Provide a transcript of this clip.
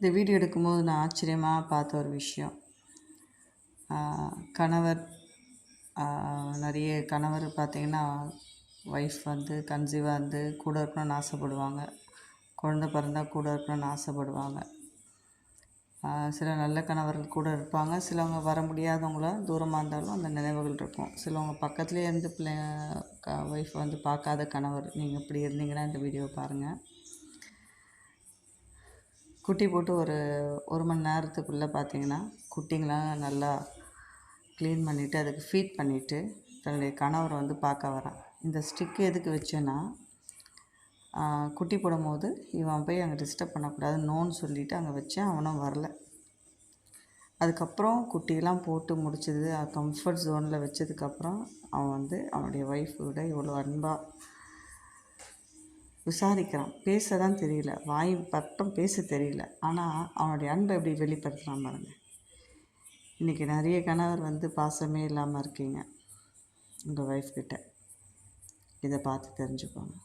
இந்த வீடியோ எடுக்கும்போது நான் ஆச்சரியமாக பார்த்த ஒரு விஷயம், கணவர் நிறைய கணவர் பார்த்திங்கன்னா ஒய்ஃப் வந்து கன்சீவாக இருந்து கூட இருக்கணும்னு ஆசைப்படுவாங்க. குழந்த பிறந்தா கூட இருக்கணும்னு ஆசைப்படுவாங்க. சில நல்ல கணவர்கள் கூட இருப்பாங்க. சிலவங்க வர முடியாதவங்கள தூரமாக இருந்தாலும் அந்த நினைவுகள் இருக்கும். சிலவங்க பக்கத்துலேயே இருந்து ஒய்ஃப் வந்து பார்க்காத கணவர். நீங்கள் இப்படி இருந்தீங்கன்னா இந்த வீடியோவை பாருங்கள். குட்டி போட்டு ஒரு மணி நேரத்துக்குள்ளே பார்த்திங்கன்னா குட்டிங்களாம் நல்லா க்ளீன் பண்ணிவிட்டு அதுக்கு ஃபீட் பண்ணிவிட்டு தன்னுடைய கணவரை வந்து பார்க்க வரான். இந்த ஸ்டிக்கு எதுக்கு வச்சேன்னா, குட்டி போடும்போது இவன் போய் அங்கே டிஸ்டர்ப் பண்ணக்கூடாதுன்னு சொல்லிவிட்டு அங்கே வச்சேன். அவனும் வரல. அதுக்கப்புறம் குட்டியெல்லாம் போட்டு முடிச்சது, கம்ஃபர்ட் ஜோனில் வச்சதுக்கப்புறம் அவன் வந்து அவனுடைய ஒய்ஃபோட இவ்வளோ அன்பாக விசாரிக்கிறான். பேச தான் தெரியல, வாய் பக்கம் பேச தெரியல, ஆனால் அவனுடைய அன்பை எப்படி வெளிப்படுத்துகிறான் பாருங்கள். இன்றைக்கி நிறைய கணவர் வந்து பாசமே இல்லாமல் இருக்கீங்க உங்கள் ஒய்ஃப் கிட்ட. இதை பார்த்து தெரிஞ்சுக்கோங்க.